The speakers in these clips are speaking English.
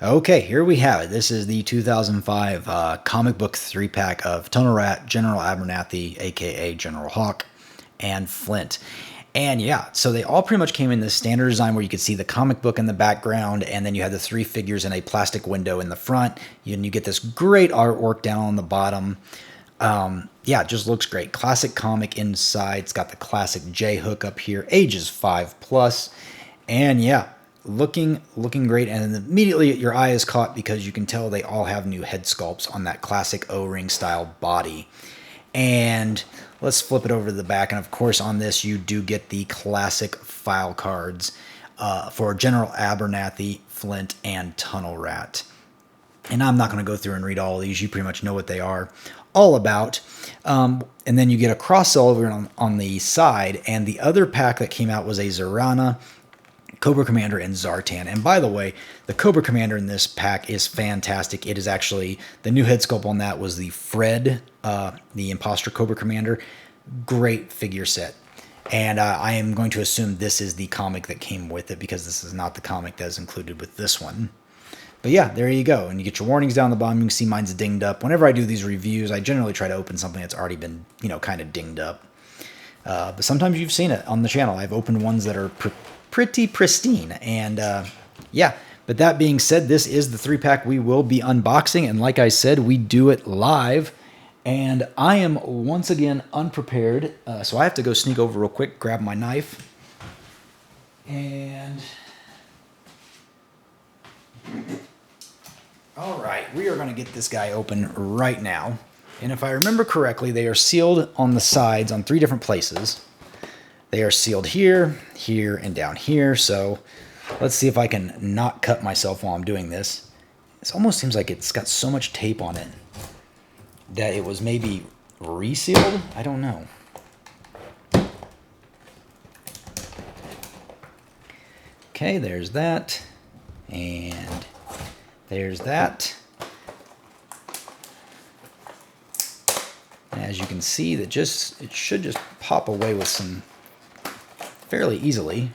Okay, here we have it. This is the 2005 comic book 3-pack of Tunnel Rat, General Abernathy, aka General Hawk, and Flint. And yeah, so they all pretty much came in this standard design where you could see the comic book in the background, and then you had the 3 figures in a plastic window in the front, and you get this great artwork down on the bottom. Yeah, it just looks great. Classic comic inside. It's got the classic J hook up here, ages 5+, and yeah, looking great. And then immediately your eye is caught because you can tell they all have new head sculpts on that classic O-ring style body. And let's flip it over to the back, and of course on this you do get the classic file cards for General Abernathy, Flint, and Tunnel Rat. And I'm not going to go through and read all of these. You pretty much know what they are all about. And then you get a crossover on the side, and the other pack that came out was a Zarana, Cobra Commander, and Zartan. And by the way, the Cobra Commander in this pack is fantastic. It is actually, the new head sculpt on that was the Fred, the Imposter Cobra Commander. Great figure set. And I am going to assume this is the comic that came with it, because this is not the comic that is included with this one. But yeah, there you go. And you get your warnings down the bottom. You can see mine's dinged up. Whenever I do these reviews, I generally try to open something that's already been, kind of dinged up. But sometimes you've seen it on the channel. I've opened ones that are pretty pristine. And yeah, but that being said, this is the 3-pack we will be unboxing. And like I said, we do it live. And I am once again unprepared. So I have to go sneak over real quick, grab my knife. And all right, we are going to get this guy open right now. And if I remember correctly, they are sealed on the sides on 3 different places. They are sealed here, here, and down here. So let's see if I can not cut myself while I'm doing this. It almost seems like it's got so much tape on it that it was maybe resealed. I don't know. Okay, there's that. And there's that. And as you can see, it should just pop away with some fairly easily.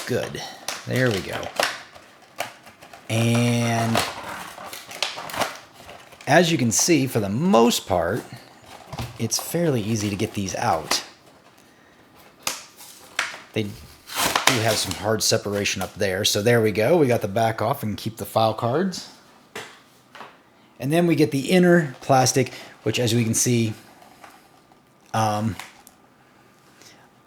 Good. There we go. And as you can see, for the most part, it's fairly easy to get these out. They do have some hard separation up there. So there we go. We got the back off and keep the file cards. And then we get the inner plastic, which, as we can see,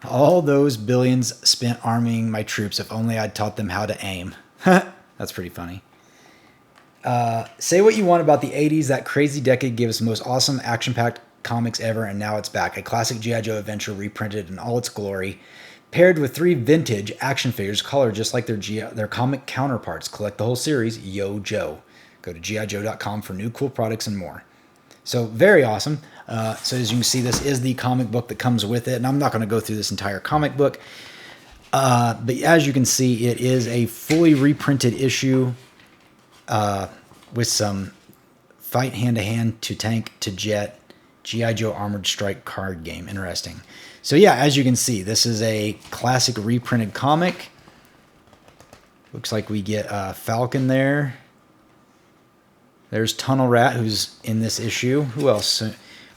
all those billions spent arming my troops. If only I'd taught them how to aim. That's pretty funny. Say what you want about the 80s. That crazy decade gave us the most awesome action-packed comics ever, and now it's back. A classic G.I. Joe adventure reprinted in all its glory, paired with 3 vintage action figures colored just like their comic counterparts. Collect the whole series, Yo Joe. Go to GIJoe.com for new cool products and more. So very awesome. So as you can see, this is the comic book that comes with it, and I'm not going to go through this entire comic book. But as you can see, it is a fully reprinted issue with some fight hand-to-hand to tank to jet G.I. Joe Armored Strike card game. Interesting. So yeah, as you can see, this is a classic reprinted comic. Looks like we get Falcon there. There's Tunnel Rat, who's in this issue. Who else?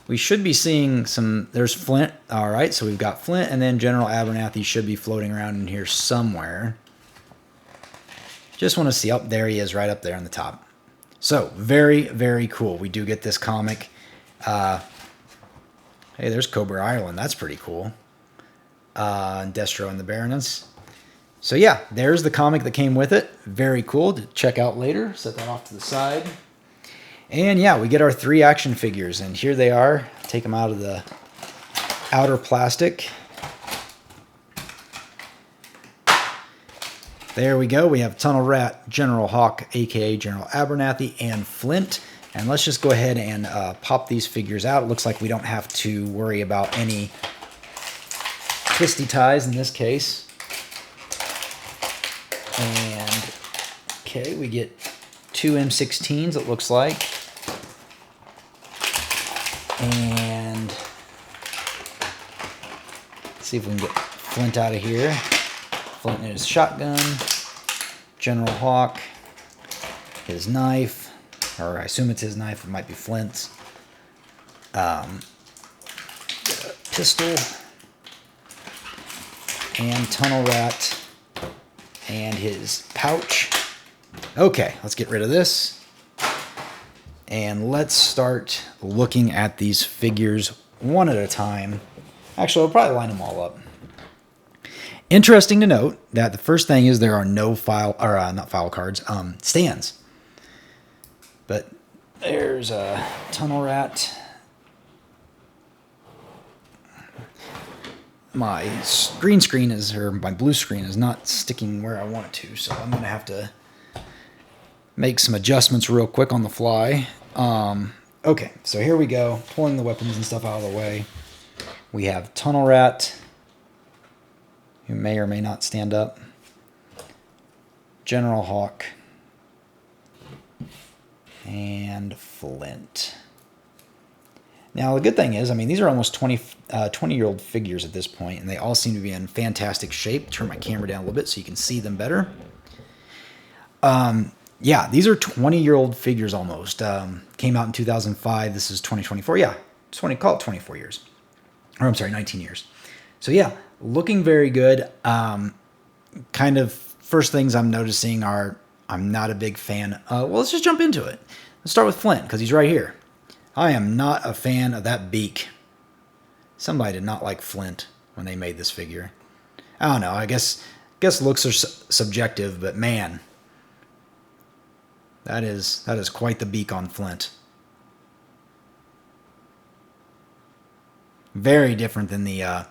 We should be seeing some... There's Flint. All right, so we've got Flint, and then General Abernathy should be floating around in here somewhere. Just want to see... Oh, there he is, right up there on the top. So, very, very cool. We do get this comic. Hey, there's Cobra Island. That's pretty cool. Destro and the Baroness. So, yeah, there's the comic that came with it. Very cool to check out later. Set that off to the side. And yeah, we get our 3 action figures, and here they are. Take them out of the outer plastic. There we go. We have Tunnel Rat, General Hawk, aka General Abernathy, and Flint. And let's just go ahead and pop these figures out. It looks like we don't have to worry about any twisty ties in this case. And okay, we get 2 M16s, it looks like. And let's see if we can get Flint out of here. Flint and his shotgun. General Hawk, his knife, or I assume it's his knife, it might be Flint's. Pistol, and Tunnel Rat, and his pouch. Okay, let's get rid of this. And let's start looking at these figures one at a time. Actually, I'll probably line them all up. Interesting to note that the first thing is there are no not file cards, stands. But there's a Tunnel Rat. My green screen is, or my blue screen is not sticking where I want it to, so I'm going to have to make some adjustments real quick on the fly. Okay, so here we go, pulling the weapons and stuff out of the way. We have Tunnel Rat, who may or may not stand up. General Hawk. And Flint. Now, the good thing is, I mean, these are almost 20-year-old figures at this point, and they all seem to be in fantastic shape. Turn my camera down a little bit so you can see them better. Yeah, these are 20-year-old figures almost. Came out in 2005. This is 2024. Yeah, call it 24 years. Or I'm sorry, 19 years. So yeah, looking very good. Kind of first things I'm noticing are I'm not a big fan. Well, let's just jump into it. Let's start with Flint, because he's right here. I am not a fan of that beak. Somebody did not like Flint when they made this figure. I don't know. I guess looks are subjective, but man, that is quite the beak on Flint. Very different than the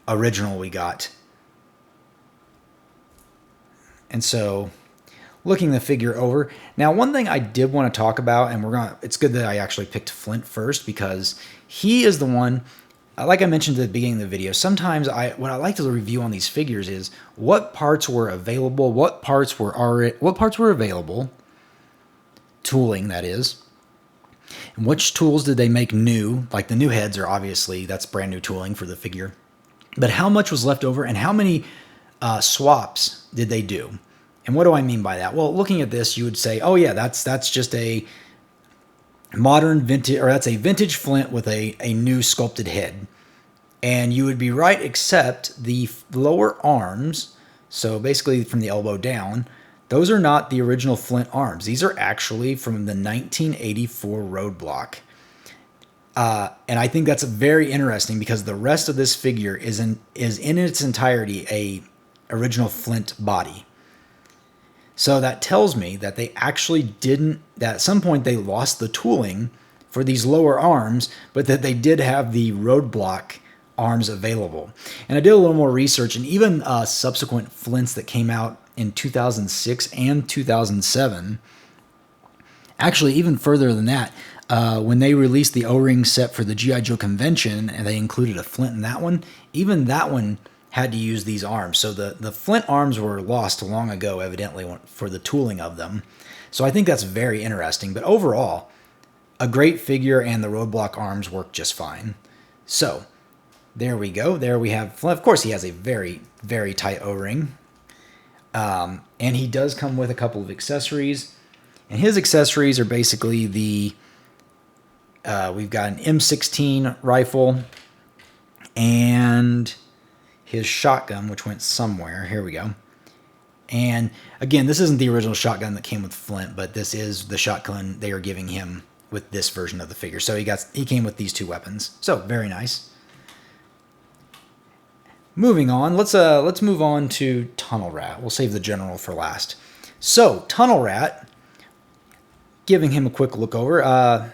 original we got. And so, looking the figure over. Now, one thing I did want to talk about, and it's good that I actually picked Flint first, because he is the one, like I mentioned at the beginning of the video, sometimes what I like to review on these figures is what parts were available, what parts were available, tooling that is, and which tools did they make new, like the new heads are obviously, that's brand new tooling for the figure, but how much was left over and how many swaps did they do? And what do I mean by that? Well, looking at this, you would say, oh yeah, that's just a modern vintage, or that's a vintage Flint with a new sculpted head. And you would be right, except the lower arms, so basically from the elbow down, those are not the original Flint arms. These are actually from the 1984 roadblock. And I think that's very interesting because the rest of this figure is in its entirety a original Flint body. So that tells me that they actually that at some point they lost the tooling for these lower arms, but that they did have the roadblock arms available. And I did a little more research, and even subsequent Flints that came out in 2006 and 2007, actually even further than that, when they released the O-ring set for the G.I. Joe convention, and they included a Flint in that one, even that one had to use these arms. So the Flint arms were lost long ago, evidently, for the tooling of them. So I think that's very interesting. But overall, a great figure, and the roadblock arms work just fine. So there we go. There we have Flint. Of course, he has a very, very tight O-ring. And he does come with a couple of accessories. And his accessories are basically we've got an M16 rifle and his shotgun, which went somewhere. Here we go. And again, this isn't the original shotgun that came with Flint, but this is the shotgun they are giving him with this version of the figure. So he came with these two weapons. So very nice. Moving on, let's move on to Tunnel Rat. We'll save the general for last. So Tunnel Rat, giving him a quick look over.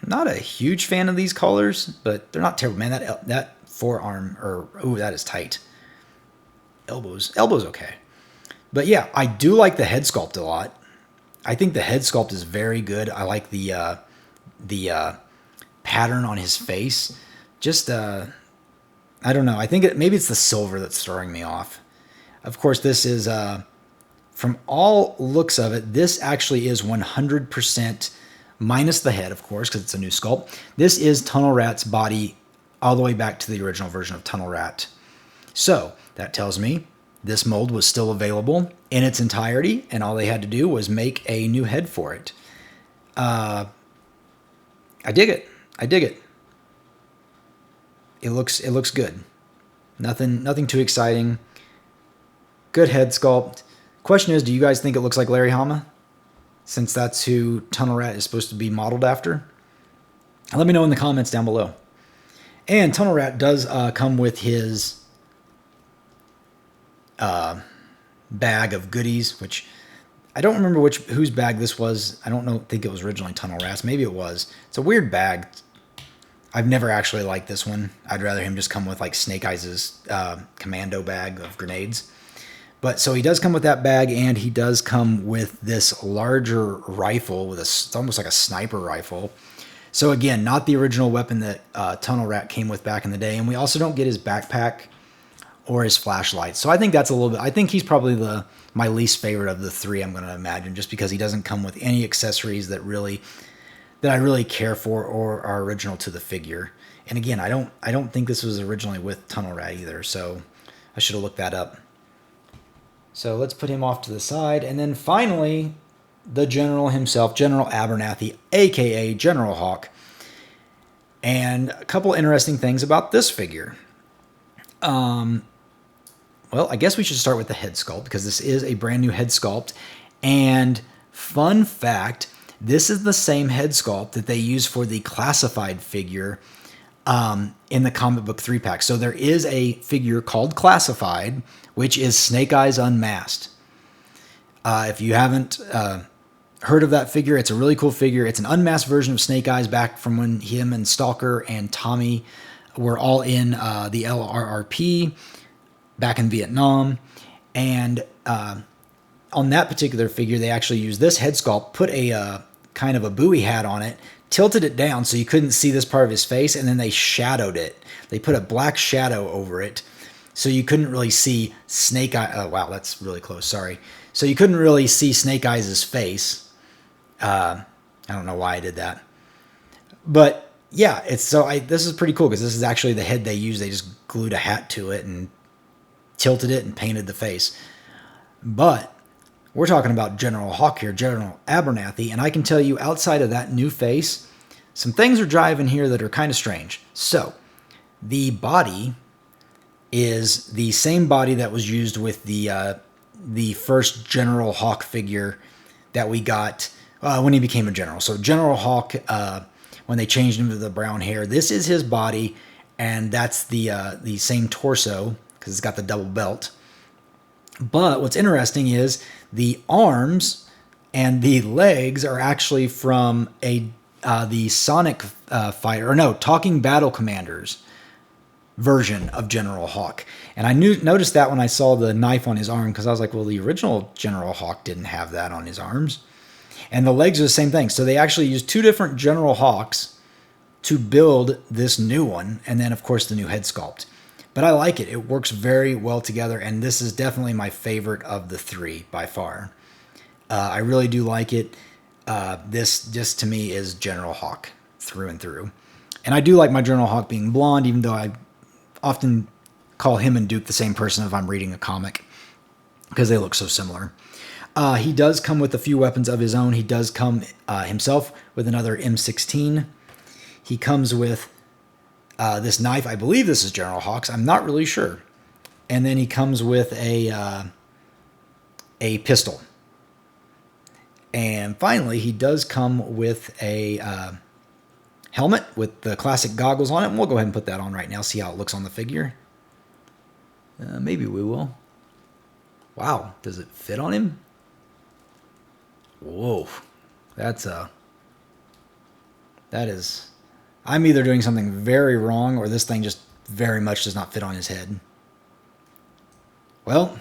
Not a huge fan of these colors, but they're not terrible. Man, that forearm, that is tight. Elbows okay. But yeah, I do like the head sculpt a lot. I think the head sculpt is very good. I like the pattern on his face. Just I don't know. I think maybe it's the silver that's throwing me off. Of course, this is from all looks of it, this actually is 100% minus the head, of course, because it's a new sculpt. This is Tunnel Rat's body all the way back to the original version of Tunnel Rat. So that tells me this mold was still available in its entirety, and all they had to do was make a new head for it. I dig it. I dig it. It looks good. Nothing too exciting. Good head sculpt. Question is, do you guys think it looks like Larry Hama? Since that's who Tunnel Rat is supposed to be modeled after. Let me know in the comments down below. And Tunnel Rat does come with his bag of goodies, which I don't remember whose bag this was. I don't think it was originally Tunnel Rat's. Maybe it was. It's a weird bag. I've never actually liked this one. I'd rather him just come with like Snake Eyes' commando bag of grenades. But so he does come with that bag, and he does come with this larger rifle it's almost like a sniper rifle. So again, not the original weapon that Tunnel Rat came with back in the day. And we also don't get his backpack or his flashlight. So I think that's a little bit, I think he's probably my least favorite of the three, I'm going to imagine, just because he doesn't come with any accessories that I really care for or are original to the figure. And again, I don't think this was originally with Tunnel Rat either, so I should have looked that up. So let's put him off to the side. And then finally, the General himself, General Abernathy, aka General Hawk. And a couple interesting things about this figure. Well, I guess we should start with the head sculpt, because this is a brand new head sculpt. And fun fact, this is the same head sculpt that they use for the classified figure in the comic book 3-pack. So there is a figure called Classified, which is Snake Eyes Unmasked. If you haven't heard of that figure, it's a really cool figure. It's an unmasked version of Snake Eyes back from when him and Stalker and Tommy were all in the LRRP back in Vietnam. And on that particular figure, they actually used this head sculpt, put a kind of a buoy hat on it, tilted it down so you couldn't see this part of his face, and then they shadowed it. They put a black shadow over it so you couldn't really see Snake Eye. Oh, wow, that's really close. Sorry. So you couldn't really see Snake Eyes' face. I don't know why I did that. But yeah, this is pretty cool, because this is actually the head they used. They just glued a hat to it and tilted it and painted the face. But we're talking about General Hawk here, General Abernathy, and I can tell you, outside of that new face, some things are driving here that are kind of strange. So the body is the same body that was used with the first General Hawk figure that we got when he became a general. So General Hawk, when they changed him to the brown hair, this is his body, and that's the same torso, because it's got the double belt. But what's interesting is the arms and the legs are actually from the Sonic Fighter, or no, Talking Battle Commanders version of General Hawk. And I noticed that when I saw the knife on his arm, because I was like, well, the original General Hawk didn't have that on his arms. And the legs are the same thing. So they actually used two different General Hawks to build this new one, and then, of course, the new head sculpt. But I like it. It works very well together, and this is definitely my favorite of the three by far. I really do like it. This just, to me, is General Hawk through and through. And I do like my General Hawk being blonde, even though I often call him and Duke the same person if I'm reading a comic, because they look so similar. He does come with a few weapons of his own. He does come himself with another M16. He comes with this knife. I believe this is General Hawk's. I'm not really sure. And then he comes with a pistol. And finally, he does come with a helmet with the classic goggles on it. And we'll go ahead and put that on right now, see how it looks on the figure. Maybe we will. Wow, does it fit on him? Whoa, that is, I'm either doing something very wrong, or this thing just very much does not fit on his head. Well,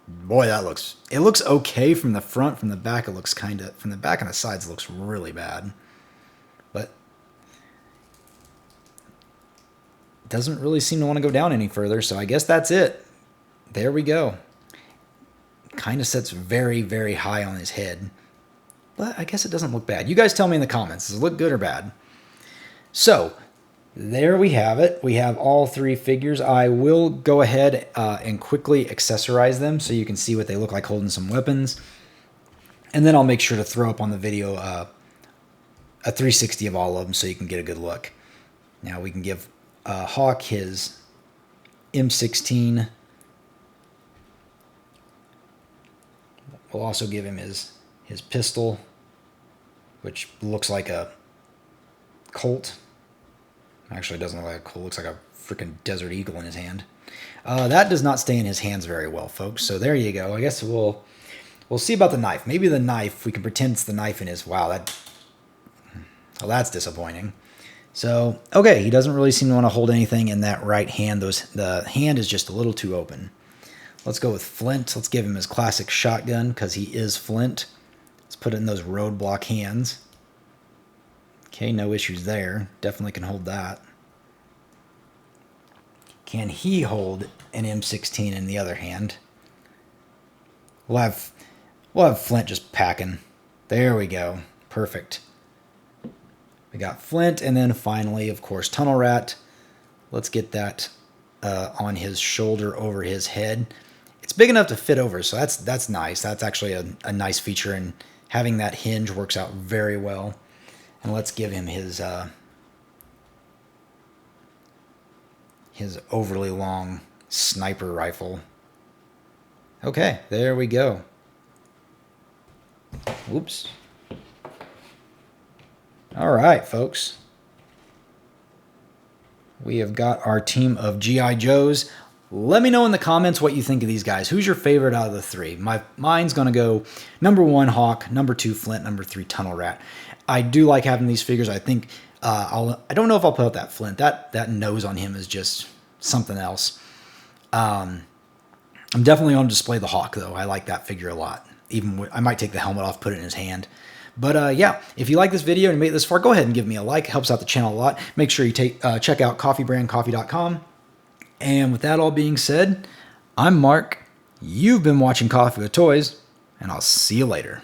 boy, it looks okay from the front. From the back, it looks from the back and the sides, it looks really bad. But it doesn't really seem to want to go down any further, so I guess that's it. There we go. Kind of sits very, very high on his head. But I guess it doesn't look bad. You guys tell me in the comments, does it look good or bad? So, there we have it. We have all three figures. I will go ahead and quickly accessorize them so you can see what they look like holding some weapons. And then I'll make sure to throw up on the video a 360 of all of them so you can get a good look. Now we can give Hawk his M16. We'll also give him his pistol, which looks like a Colt. Actually, it doesn't look like a Colt. It looks like a freaking Desert Eagle in his hand. That does not stay in his hands very well, folks. So there you go. I guess we'll see about the knife. Maybe the knife, we can pretend it's the knife in his... Wow, well, that's disappointing. So, okay, he doesn't really seem to want to hold anything in that right hand. The hand is just a little too open. Let's go with Flint. Let's give him his classic shotgun because he is Flint. Let's put it in those roadblock hands. Okay, no issues there. Definitely can hold that. Can he hold an M16 in the other hand? We'll have Flint just packing. There we go. Perfect. We got Flint, and then finally, of course, Tunnel Rat. Let's get that on his shoulder over his head. It's big enough to fit over, so that's nice. That's actually a nice feature, and having that hinge works out very well. And let's give him his overly long sniper rifle. Okay, there we go. Whoops. All right, folks. We have got our team of G.I. Joes. Let me know in the comments what you think of these guys. Who's your favorite out of the three? Mine's going to go number 1, Hawk, number 2, Flint, number 3, Tunnel Rat. I do like having these figures. I think I don't know if I'll put out that Flint. That nose on him is just something else. I'm definitely going to display the Hawk, though. I like that figure a lot. I might take the helmet off, put it in his hand. But yeah, if you like this video and you made it this far, go ahead and give me a like. It helps out the channel a lot. Make sure you check out coffeebrandcoffee.com. And with that all being said, I'm Mark. You've been watching Coffee with Toys, and I'll see you later.